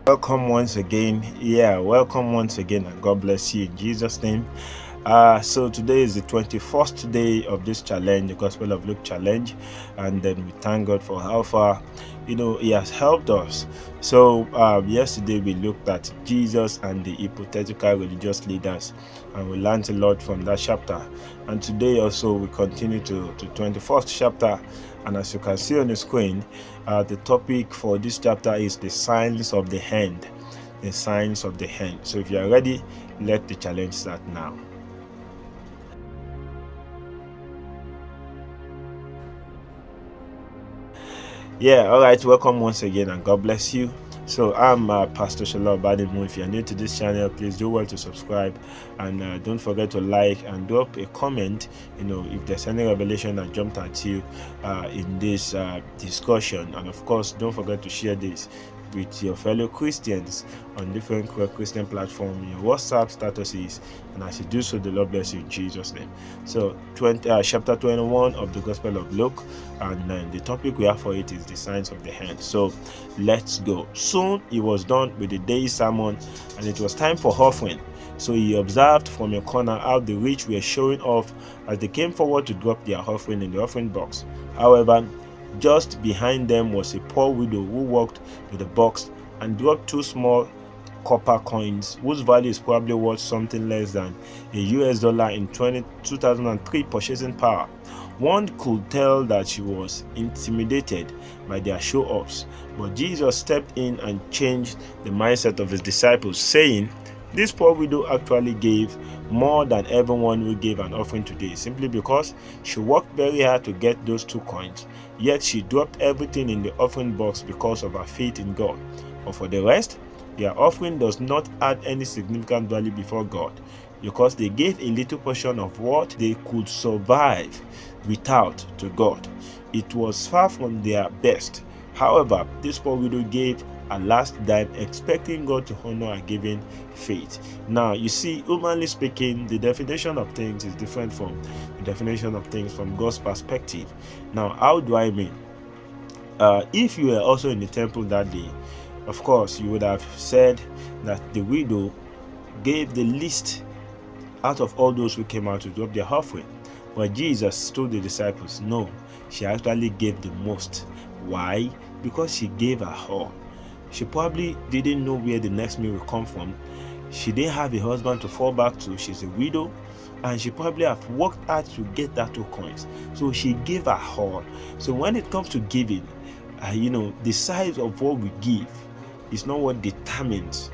Welcome once again. Welcome once again, and God bless you in Jesus' name. So today is the 21st day of this challenge, the Gospel of Luke challenge, and then we thank God for how far, He has helped us. So yesterday we looked at Jesus and the hypothetical religious leaders, and we learned a lot from that chapter. And today also we continue to 21st chapter, and as you can see on the screen, the topic for this chapter is the signs of the end. The signs of the end. So if you are ready, let the challenge start now. All right, welcome once again, and God bless you. So I'm Pastor Shola Obadimu. If you're new to this channel, please do well to subscribe, and don't forget to like and drop a comment, if there's any revelation that jumped at you in this discussion. And of course, don't forget to share this with your fellow Christians on different Christian platforms, your WhatsApp statuses, and as you do so, the Lord bless you in Jesus' name. So chapter 21 of the Gospel of Luke, and then the topic we have for it is the signs of the end. So let's go. Soon he was done with the day's sermon, and it was time for offering. So he observed from a corner how the rich were showing off as they came forward to drop their offering in the offering box. However, just behind them was a poor widow who walked to the box and dropped 2 small copper coins, whose value is probably worth something less than a US dollar in 2003 purchasing power. One could tell that she was intimidated by their show-offs, but Jesus stepped in and changed the mindset of his disciples, saying, "This poor widow actually gave more than everyone who gave an offering today, simply because she worked very hard to get those 2 coins. Yet she dropped everything in the offering box because of her faith in God. But for the rest, their offering does not add any significant value before God, because they gave a little portion of what they could survive without to God. It was far from their best. However, this poor widow gave a last dime, expecting God to honor her giving faith." Now, you see, humanly speaking, the definition of things is different from the definition of things from God's perspective. Now, how do I mean? If you were also in the temple that day, of course, you would have said that the widow gave the least out of all those who came out to drop their offering. But Jesus told the disciples, no, she actually gave the most. Why? Because she gave her all. She probably didn't know where the next meal will come from. She didn't have a husband to fall back to. She's a widow, and she probably have worked hard to get that 2 coins. So she gave her all. So when it comes to giving, the size of what we give is not what determines,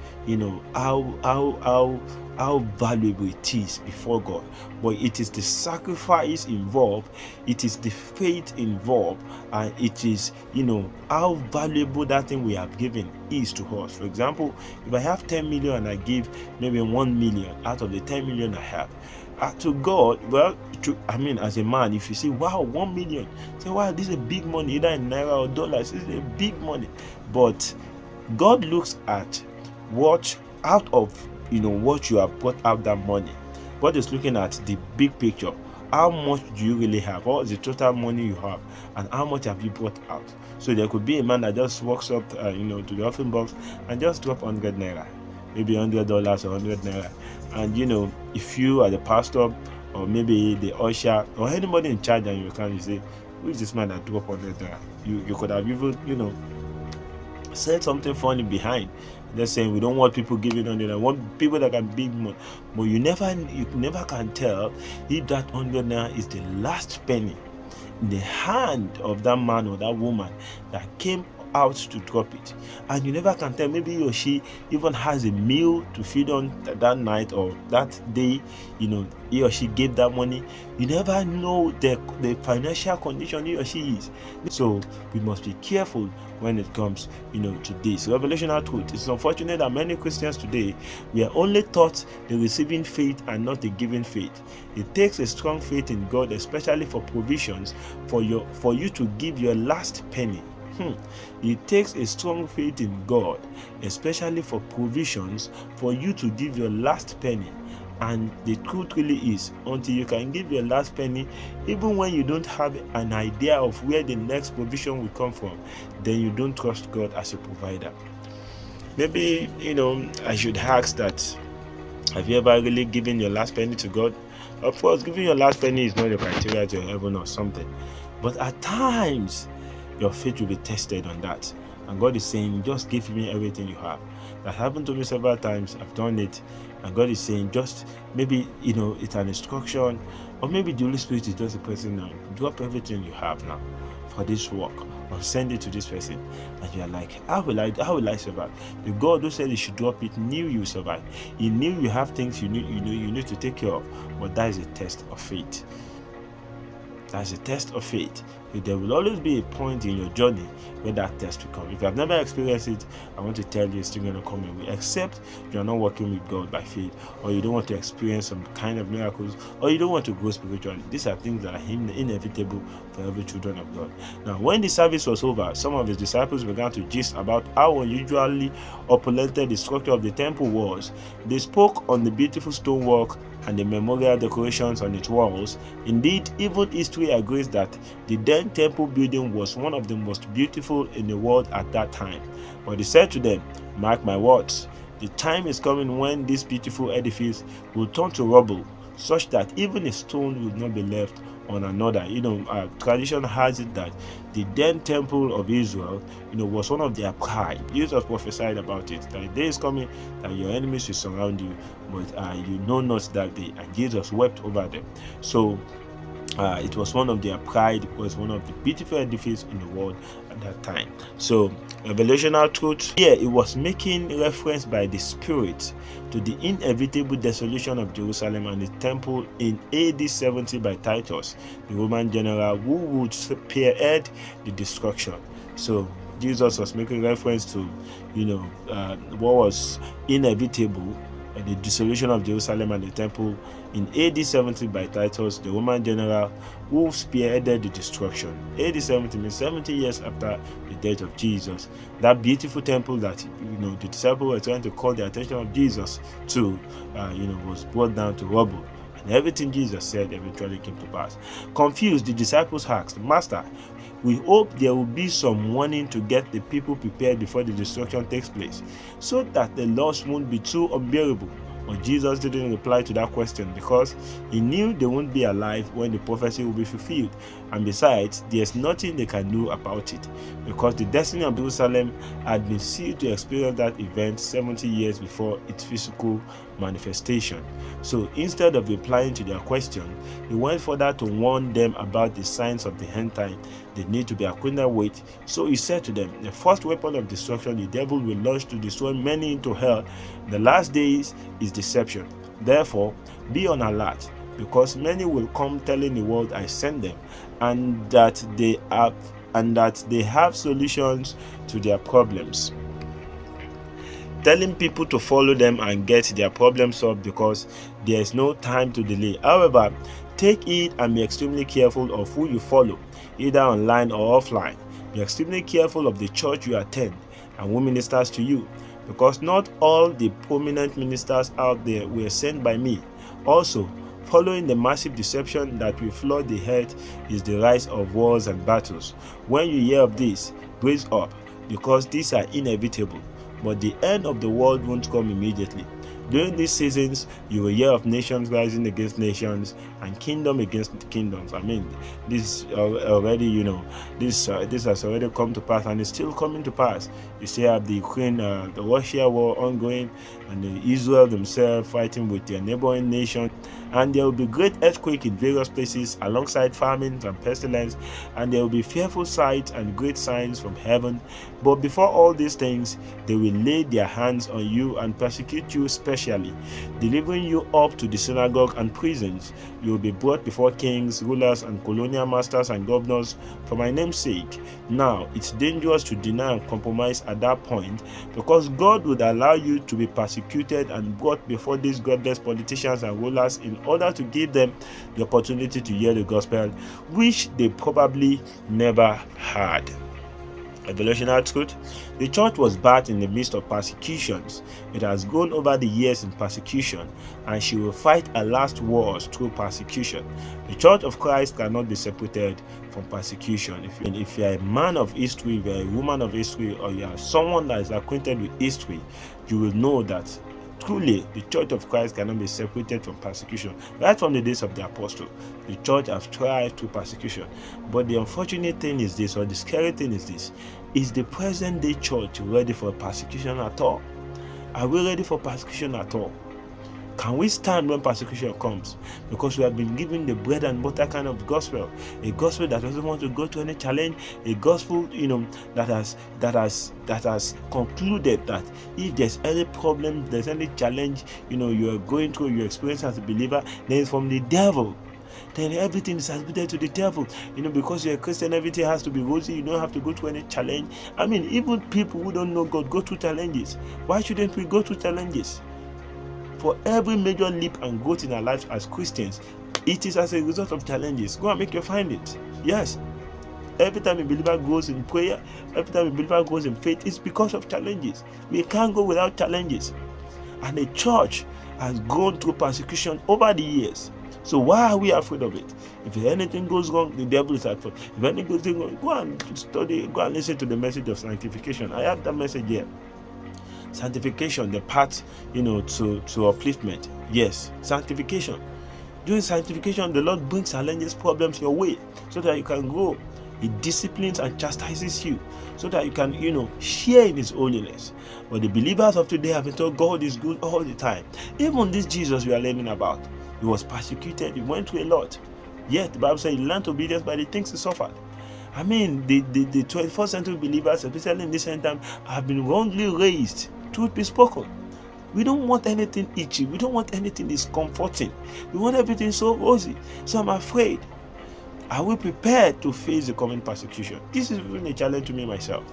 how valuable it is before God, but it is the sacrifice involved, it is the faith involved, and it is, how valuable that thing we have given is to us. For example, if I have 10 million and I give maybe 1 million out of the 10 million I have, to God, as a man, if you say, wow, 1 million, say, wow, this is a big money, either in naira or dollars, this is a big money. But God looks at what out of what you have brought out that money. God is looking at the big picture. How much do you really have? What is the total money you have, and how much have you brought out? So there could be a man that just walks up to the offering box and just drop 100 naira, maybe $100 or 100 naira. And if you are the pastor or maybe the usher or anybody in charge, and you say, who is this man that dropped 100 naira? You could have even said something funny behind. They're saying we don't want people giving 100. I want people that can big money. But you never can tell if that 100 naira is the last penny in the hand of that man or that woman that came out to drop it. And you never can tell, maybe he or she even has a meal to feed on that night or that day, he or she gave that money. You never know the financial condition he or she is. So we must be careful when it comes to this revelational truth. It's unfortunate that many Christians today, we are only taught the receiving faith and not the giving faith. It takes a strong faith in God, especially for provisions, for you to give your last penny. It takes a strong faith in God, especially for provisions, for you to give your last penny. And the truth really is, until you can give your last penny, even when you don't have an idea of where the next provision will come from, then you don't trust God as a provider. Maybe, I should ask that, have you ever really given your last penny to God? Of course, giving your last penny is not the criteria to heaven or something. But at times, your faith will be tested on that. And God is saying, just give me everything you have. That happened to me several times. I've done it. And God is saying, just maybe, it's an instruction. Or maybe the Holy Spirit is just a person now. Drop everything you have now for this work, or send it to this person. And you're like, how will I survive? The God who said you should drop it knew you survive. He knew you have things you need to take care of. But that is a test of faith. That's a test of faith. There will always be a point in your journey where that test will come. If you have never experienced it, I want to tell you it's still going to come your way, except you are not working with God by faith, or you don't want to experience some kind of miracles, or you don't want to grow spiritually. These are things that are inevitable for every children of God. Now, when the service was over, some of his disciples began to gist about how unusually opulent the structure of the temple was. They spoke on the beautiful stonework and the memorial decorations on its walls. Indeed, even history agrees that the then temple building was one of the most beautiful in the world at that time. But he said to them, "Mark my words, the time is coming when this beautiful edifice will turn to rubble, such that even a stone will not be left on another." Tradition has it that the then temple of Israel, was one of their pride. Jesus prophesied about it, that the day is coming that your enemies will surround you, but you know not that day. And Jesus wept over them. So it was one of their pride. It was one of the beautiful edifices in the world at that time. So revelational truth here, it was making reference by the Spirit to the inevitable dissolution of Jerusalem and the temple in AD 70 by Titus, the Roman general who would spearhead the destruction. So Jesus was making reference to what was inevitable, the dissolution of Jerusalem and the temple in AD 70 by Titus, the Roman general who spearheaded the destruction. AD 70 means 70 years after the death of Jesus. That beautiful temple that the disciples were trying to call the attention of Jesus to, was brought down to rubble. And everything Jesus said eventually came to pass. Confused, the disciples asked, "Master, we hope there will be some warning to get the people prepared before the destruction takes place, so that the loss won't be too unbearable." But Jesus didn't reply to that question, because he knew they won't be alive when the prophecy will be fulfilled. And besides, there's nothing they can do about it, because the destiny of Jerusalem had been sealed to experience that event 70 years before its physical manifestation. So instead of replying to their question, he went further to warn them about the signs of the end time they need to be acquainted with. So he said to them, "The first weapon of destruction the devil will launch to destroy many into hell in the last days is deception. Therefore, be on alert, because many will come telling the world I sent them, and that they have solutions to their problems, telling people to follow them and get their problems solved, because there is no time to delay. However, take heed and be extremely careful of who you follow, either online or offline. Be extremely careful of the church you attend and who ministers to you, because not all the prominent ministers out there were sent by me. Also, following the massive deception that will flood the earth is the rise of wars and battles. When you hear of this, brace up, because these are inevitable. But the end of the world won't come immediately. During these seasons, you will hear of nations rising against nations and kingdom against kingdoms. I mean, this already, this has already come to pass, and it's still coming to pass. You see, have the Ukraine, the Russia war ongoing, and the Israel themselves fighting with their neighboring nation. And there will be great earthquake in various places, alongside famines and pestilence, and there will be fearful sights and great signs from heaven. But before all these things, they will lay their hands on you and persecute you specially, delivering you up to the synagogue and prisons. You will be brought before kings, rulers, and colonial masters and governors for my name's sake. Now, it's dangerous to deny and compromise at that point, because God would allow you to be persecuted and brought before these godless politicians and rulers in order to give them the opportunity to hear the gospel, which they probably never had. Evolutionary truth: the church was birthed in the midst of persecutions. It has grown over the years in persecution, and she will fight her last wars through persecution. The church of Christ cannot be separated from persecution. If you are a man of history, if you are a woman of history, or you are someone that is acquainted with history, you will know that truly the church of Christ cannot be separated from persecution. Right from the days of the apostle, the church has thrived through persecution. But the unfortunate thing is this, or the scary thing is this: is the present day church ready for persecution at all? Are we ready for persecution at all? Can we stand when persecution comes? Because we have been given the bread and butter kind of gospel, a gospel that doesn't want to go to any challenge, a gospel, that has concluded that if there's any problem, there's any challenge, you are going through, your experience as a believer, then it's from the devil. Then everything is attributed to the devil. Because you're a Christian, everything has to be rosy. You don't have to go through any challenge. I mean, even people who don't know God go through challenges. Why shouldn't we go through challenges? For every major leap and growth in our lives as Christians, it is as a result of challenges. Go and make your find it. Yes. Every time a believer grows in prayer, every time a believer grows in faith, it's because of challenges. We can't go without challenges. And the church has gone through persecution over the years. So why are we afraid of it? If anything goes wrong, the devil is at fault. If anything goes wrong, go and study, go and listen to the message of sanctification. I have that message here. Sanctification, the path, to upliftment. Yes, sanctification. During sanctification, the Lord brings challenges, problems your way, so that you can grow. He disciplines and chastises you, so that you can, share in His holiness. But the believers of today have been told God is good all the time. Even this Jesus we are learning about, He was persecuted. He went through a lot. Yet the Bible says He learned obedience by the things He suffered. I mean, the 21st century believers, especially in this end time, have been wrongly raised. Truth be spoken, we don't want anything itchy. We don't want anything discomforting. We want everything so rosy. So I'm afraid. Are we prepared to face the coming persecution? This is really a challenge to me myself.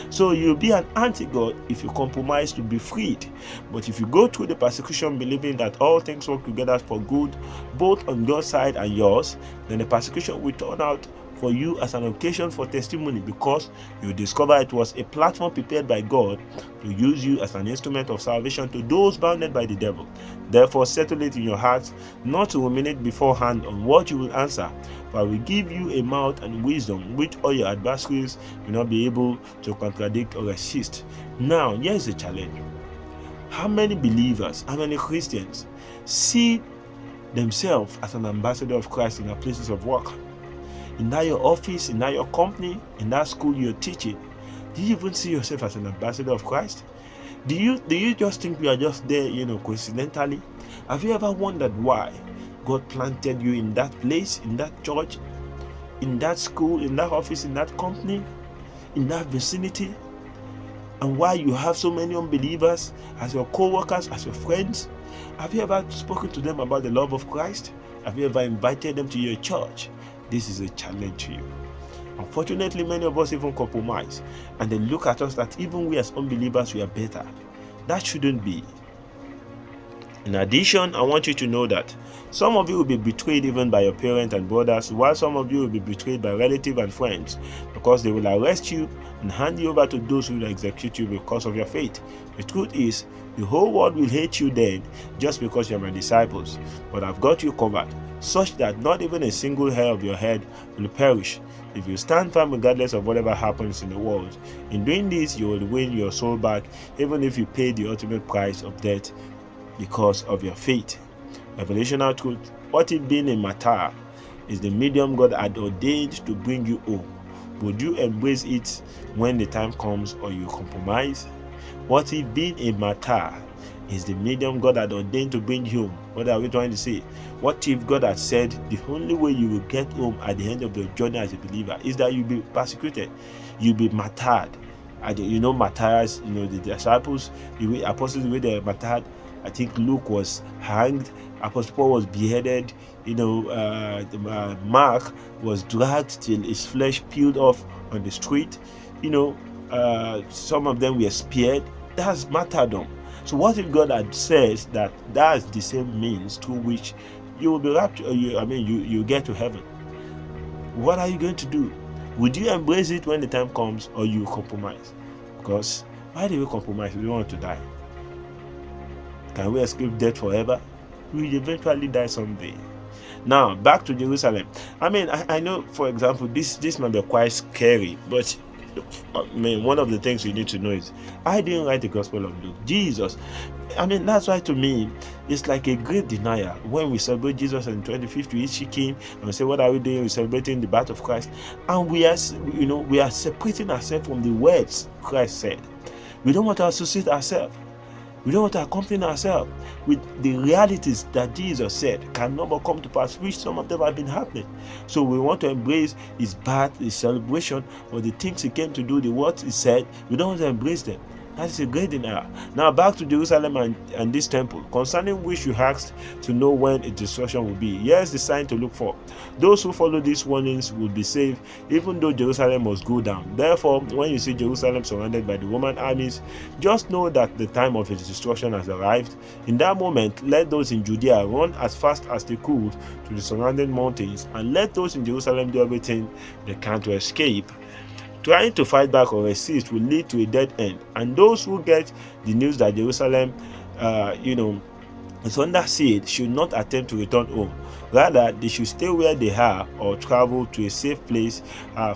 So you'll be an anti-God if you compromise to be freed. But if you go through the persecution believing that all things work together for good, both on God's side and yours, then the persecution will turn out for you as an occasion for testimony, because you discover it was a platform prepared by God to use you as an instrument of salvation to those bounded by the devil. Therefore, settle it in your heart not to ruminate beforehand on what you will answer, for I will give you a mouth and wisdom which all your adversaries will not be able to contradict or resist. Now, here's the challenge. How many believers, how many Christians see themselves as an ambassador of Christ in their places of work? In that your office, in that your company, in that school you're teaching, do you even see yourself as an ambassador of Christ? Do you just think you are just there, coincidentally? Have you ever wondered why God planted you in that place, in that church, in that school, in that office, in that company, in that vicinity? And why you have so many unbelievers as your co-workers, as your friends? Have you ever spoken to them about the love of Christ? Have you ever invited them to your church? This is a challenge to you. Unfortunately, many of us even compromise, and they look at us that even we as unbelievers, we are better. That shouldn't be. In addition, I want you to know that some of you will be betrayed even by your parents and brothers, while some of you will be betrayed by relatives and friends, because they will arrest you and hand you over to those who will execute you because of your faith. The truth is, the whole world will hate you then just because you are my disciples, but I've got you covered, such that not even a single hair of your head will perish if you stand firm regardless of whatever happens in the world. In doing this, you will win your soul back, even if you pay the ultimate price of death because of your faith. Revelational truth: what if being a martyr is the medium God had ordained to bring you home? Would you embrace it when the time comes, or you compromise? What if being a martyr is the medium God had ordained to bring you home? What are we trying to say? What if God had said the only way you will get home at the end of your journey as a believer is that you'll be persecuted, you'll be martyred? Martyrs, the disciples, the apostles, the way they were martyred. I think Luke was hanged, Apostle Paul was beheaded, Mark was dragged till his flesh peeled off on the street. Some of them were speared. That's martyrdom. So what if God had said that that's the same means through which you will be raptured, you get to heaven? What are you going to do? Would you embrace it when the time comes, or you compromise? Because why do we compromise? We don't want to die. Can we escape death forever? We will eventually die someday. Now, back to Jerusalem. I know, for example, this might be quite scary, but one of the things you need to know is, I didn't write the Gospel of Luke. Jesus. That's why to me, it's like a great denier when we celebrate Jesus on the 25th. We eat chicken and we say, what are we doing? We're celebrating the birth of Christ, and we are separating ourselves from the words Christ said. We don't want to associate ourselves. We don't want to accompany ourselves with the realities that Jesus said can never come to pass, which some of them have been happening. So we want to embrace his birth, his celebration, or the things he came to do, the words he said. We don't want to embrace them. That is a great denial. Now back to Jerusalem and this temple, concerning which you asked to know when its destruction will be. Here's the sign to look for. Those who follow these warnings will be saved, even though Jerusalem must go down. Therefore, when you see Jerusalem surrounded by the Roman armies, just know that the time of its destruction has arrived. In that moment, let those in Judea run as fast as they could to the surrounding mountains, and let those in Jerusalem do everything they can to escape. Trying to fight back or resist will lead to a dead end, and those who get the news that Jerusalem is under siege should not attempt to return home. Rather, they should stay where they are or travel to a safe place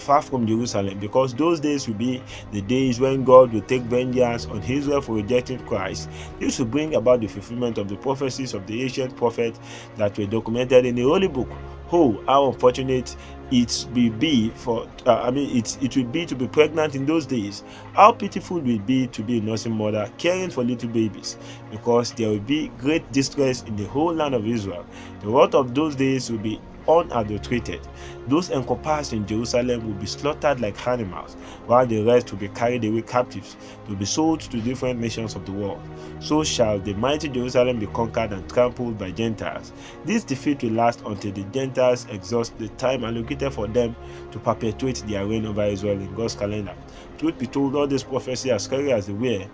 far from Jerusalem, because those days will be the days when God will take vengeance on Israel for rejecting Christ. This will bring about the fulfillment of the prophecies of the ancient prophets that were documented in the Holy Book. Oh, how unfortunate it will be it will be to be pregnant in those days. How pitiful will it be to be a nursing mother caring for little babies, because there will be great distress in the whole land of Israel. The wrath of those days will be unadulterated. Those encompassed in Jerusalem will be slaughtered like animals, while the rest will be carried away captives to be sold to different nations of the world. So shall the mighty Jerusalem be conquered and trampled by Gentiles. This defeat will last until the Gentiles exhaust the time allocated for them to perpetuate their reign over Israel in God's calendar. Truth be told, all this prophecy, as scary as they were,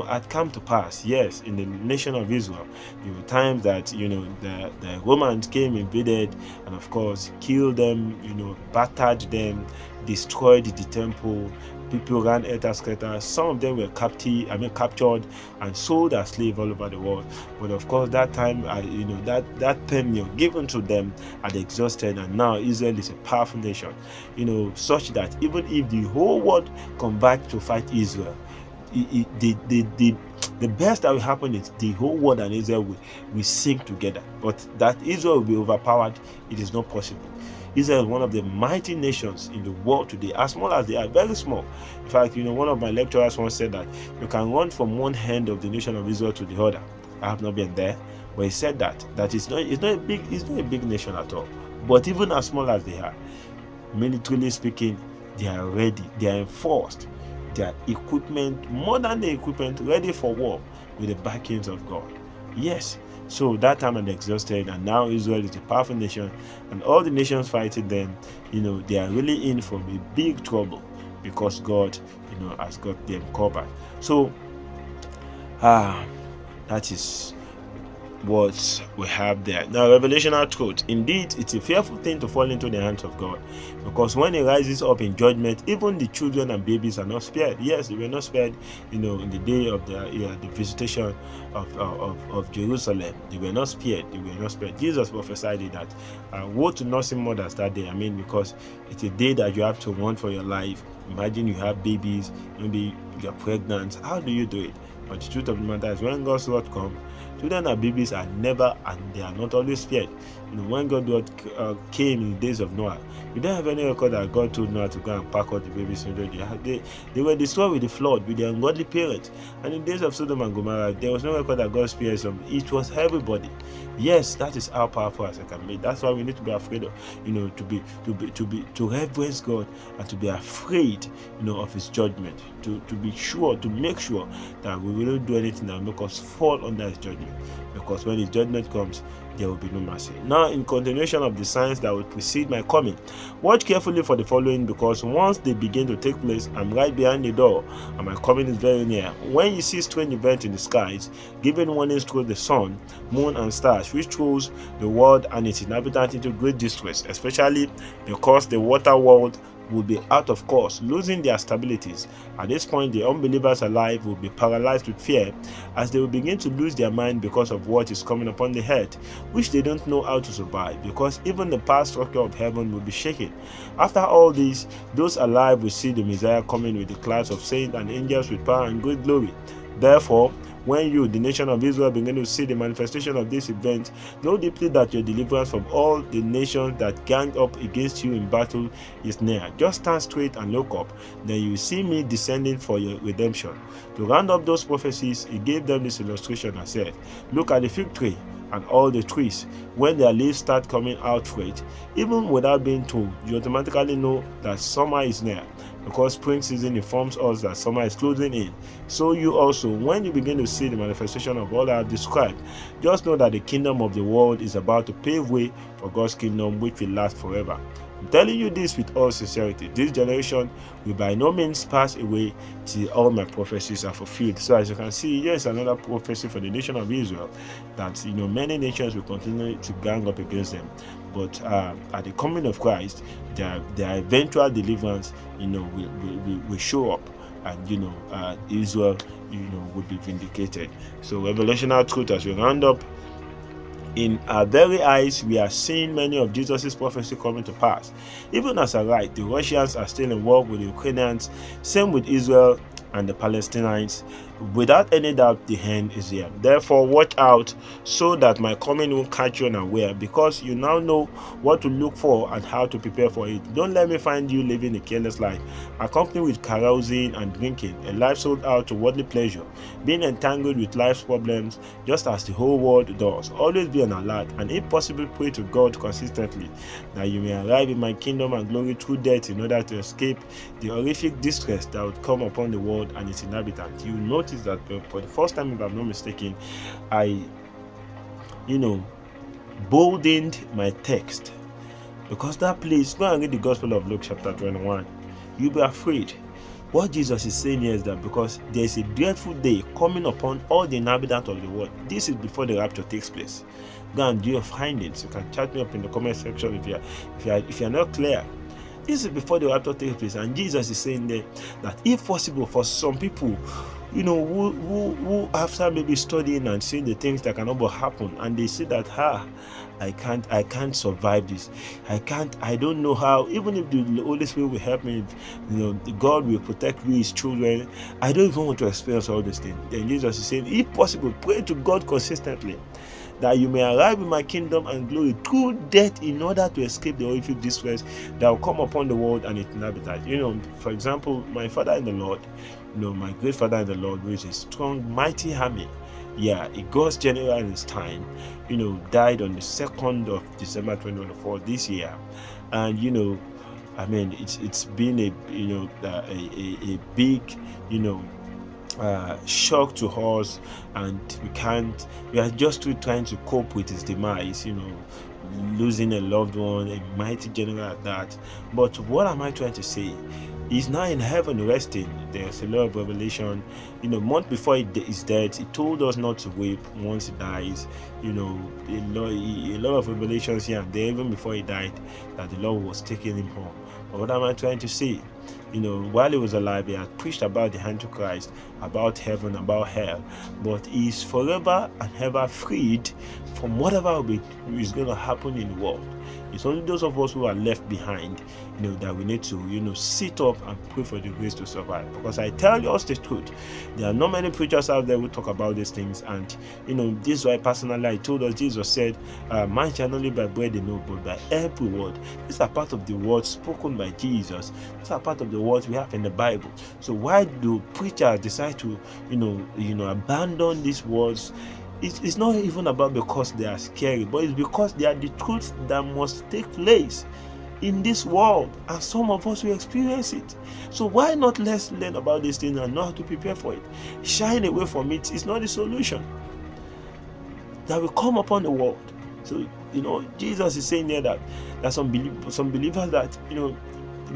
had come to pass. Yes, in the nation of Israel, there were times that the Romans came, invaded, and of course killed them, battered them, destroyed the temple. People ran helter-skelter. Some of them were captured and sold as slaves all over the world. But of course, that time, that tenure given to them had exhausted, and now Israel is a powerful nation, such that even if the whole world come back to fight Israel, the best that will happen is the whole world and Israel will sink together. But that Israel will be overpowered, it is not possible. Israel is one of the mighty nations in the world today, as small as they are, very small. In fact, one of my lecturers once said that you can run from one end of the nation of Israel to the other. I have not been there, but he said that it's not a big nation at all. But even as small as they are, militarily speaking, they are ready, they are enforced, their equipment, modern day equipment, ready for war with the backings of God. Yes. So that time had exhausted, and now Israel is a powerful nation, and all the nations fighting them, they are really in for a big trouble, because God, has got them covered. So, that is what we have there. Now, revelational truth. Indeed, it's a fearful thing to fall into the hands of God, because when he rises up in judgment, even the children and babies are not spared. Yes, they were not spared, in the day of the visitation of Jerusalem. They were not spared. They were not spared. Jesus prophesied that. Woe to nursing mothers that day. Because it's a day that you have to run for your life. Imagine you have babies, maybe you're pregnant. How do you do it? But the truth of the matter is, when God's word comes, children and babies are never, and they are not always spared. When God came in the days of Noah, we don't have any record that God told Noah to go and pack out the babies. They were destroyed with the flood, with their ungodly parents. And in the days of Sodom and Gomorrah, there was no record that God spared them. It was everybody. Yes, that is how powerful as I can be. That's why we need to be afraid of, to reverence God, and to be afraid, of His judgment. To be sure, to make sure that we will not do anything that will make us fall under His judgment. Because when His judgment comes, there will be no mercy. Now, in continuation of the signs that will precede my coming, watch carefully for the following, because once they begin to take place, I'm right behind the door, and my coming is very near. When you see strange events in the skies, giving warnings through the sun, moon, and stars, which throws the world and its inhabitants into great distress, especially because the water world will be out of course, losing their stabilities. At this point, the unbelievers alive will be paralyzed with fear, as they will begin to lose their mind because of what is coming upon the earth, which they don't know how to survive, because even the power structure of heaven will be shaken. After all this, those alive will see the Messiah coming with the clouds of saints and angels with power and great glory. Therefore, when you, the nation of Israel, begin to see the manifestation of this event, know deeply that your deliverance from all the nations that gang up against you in battle is near. Just stand straight and look up, then you will see me descending for your redemption. To round up those prophecies, he gave them this illustration and said, look at the fig tree and all the trees. When their leaves start coming out for it, even without being told, you automatically know that summer is near, because spring season informs us that summer is closing in. So you also, when you begin to see the manifestation of all I have described, just know that the kingdom of the world is about to pave way for God's kingdom, which will last forever. I'm telling you this with all sincerity. This generation will by no means pass away till all my prophecies are fulfilled. So as you can see, here's another prophecy for the nation of Israel, that many nations will continue to gang up against them, but at the coming of Christ, their eventual deliverance will show up, and Israel will be vindicated. So revelational truth as we round up, in our very eyes, we are seeing many of Jesus' prophecy coming to pass. Even as I write, the Russians are still in war with the Ukrainians, same with Israel and the Palestinians. Without any doubt, the end is here. Therefore, watch out so that my coming won't catch you unaware, because you now know what to look for and how to prepare for it. Don't let me find you living a careless life, accompanied with carousing and drinking, a life sold out to worldly pleasure, being entangled with life's problems, just as the whole world does. Always be on alert, and if possible, pray to God consistently, that you may arrive in my kingdom and glory through death, in order to escape the horrific distress that would come upon the world and its inhabitants. You notice that for the first time, if I'm not mistaken, I boldened my text, because that place, go and read the Gospel of Luke chapter 21. You'll be afraid. What Jesus is saying here is that because there is a dreadful day coming upon all the inhabitants of the world. This is before the rapture takes place. Go and do your findings. You can chat me up in the comment section if you're not clear. This is before the rapture takes place, and Jesus is saying there that if possible, for some people, who after maybe studying and seeing the things that cannot happen, and they see that I can't survive this. I don't know how. Even if the Holy Spirit will help me, God will protect me, His children, I don't even want to experience all these things. Then Jesus is saying, if possible, pray to God consistently, that you may arrive in my kingdom and glory through death, in order to escape the horrific distress that will come upon the world and its inhabitants. For example, my father in the Lord, my great father in the Lord, who is a strong, mighty army, a God's general in his time, died on the 2nd of December 2024 this year. And it's been a big shock to us, and we are just trying to cope with his demise, losing a loved one, a mighty general at that. But what am I trying to say? He's now in heaven resting. There's a lot of revelation. Month before his death, he told us not to weep once he dies. A lot of revelations here and there, even before he died, that the Lord was taking him home. But what am I trying to say? While he was alive, he had preached about the Antichrist, about heaven, about hell, but he is forever and ever freed from whatever is going to happen in the world. It's only those of us who are left behind, that we need to, sit up and pray for the grace to survive. Because I tell you all the truth, there are not many preachers out there who talk about these things. And, this is why personally I told us, Jesus said, man shall not live by bread alone, but by every word. These are part of the words spoken by Jesus. These are part of the words we have in the Bible. So why do preachers decide to, abandon these words? It's not even about because they are scary, but it's because they are the truths that must take place in this world, and some of us will experience it. So why not let's learn about these things and know how to prepare for it? Shying away from it is not the solution that will come upon the world. So Jesus is saying here that some believers that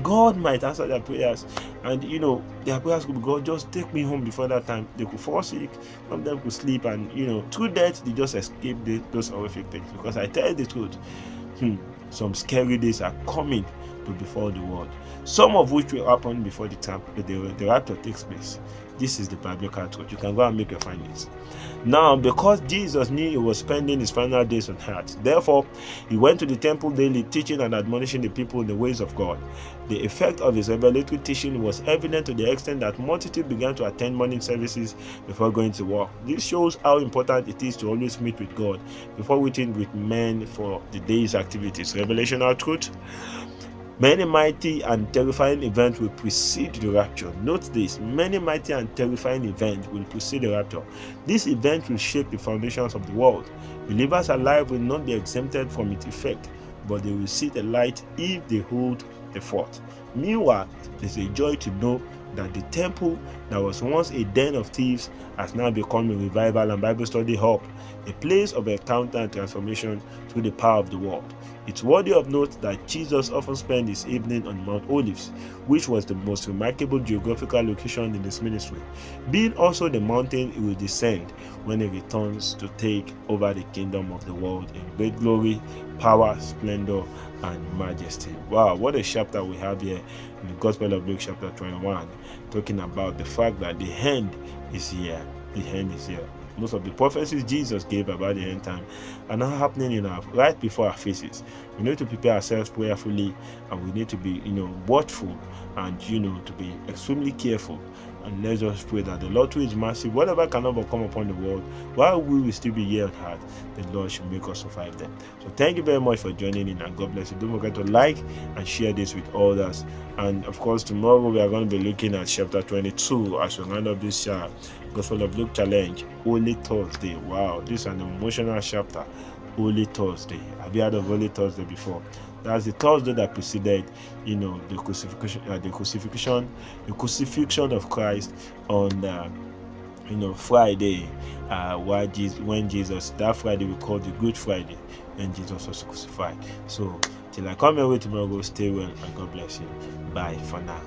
God might answer their prayers, and their prayers could be, God, just take me home before that time. They could fall sick, some of them could sleep, and through death they just escape those horrific things. Because I tell you the truth, some scary days are coming to befall the world, some of which will happen before the rapture takes place. This is the biblical truth. You can go and make your findings. Now, because Jesus knew he was spending his final days on earth, therefore, he went to the temple daily, teaching and admonishing the people in the ways of God. The effect of his revelatory teaching was evident to the extent that multitudes began to attend morning services before going to work. This shows how important it is to always meet with God before waiting with men for the day's activities. Revelational truth. Many mighty and terrifying events will precede the rapture. Note this: many mighty and terrifying events will precede the rapture. This event will shape the foundations of the world. Believers alive will not be exempted from its effect, but they will see the light if they hold the fort. Meanwhile, it is a joy to know that the temple that was once a den of thieves has now become a revival and Bible study hub, a place of encounter and transformation through the power of the word. It's worthy of note that Jesus often spent his evening on Mount Olives, which was the most remarkable geographical location in his ministry, being also the mountain he will descend when he returns to take over the kingdom of the world in great glory, power, splendor, and majesty. Wow, what a chapter we have here in the Gospel of Luke chapter 21, talking about the fact that the end is here. The end is here. Most of the prophecies Jesus gave about the end time are now happening right before our faces. We need to prepare ourselves prayerfully, and we need to be, watchful, and to be extremely careful. And let's just pray that the Lord, who is massive, whatever cannot come upon the world, while we will still be here on earth, the Lord should make us survive them. So thank you very much for joining in, and God bless you. Don't forget to like and share this with others. And of course, tomorrow we are going to be looking at chapter 22 as we round up this Gospel of Luke challenge, Holy Thursday. Wow, this is an emotional chapter. Holy Thursday. Have you heard of Holy Thursday before? That's the Thursday that preceded, the crucifixion of Christ on Friday, when Jesus, that Friday we call the Good Friday, when Jesus was crucified. So till I come your way tomorrow, stay well and God bless you. Bye for now.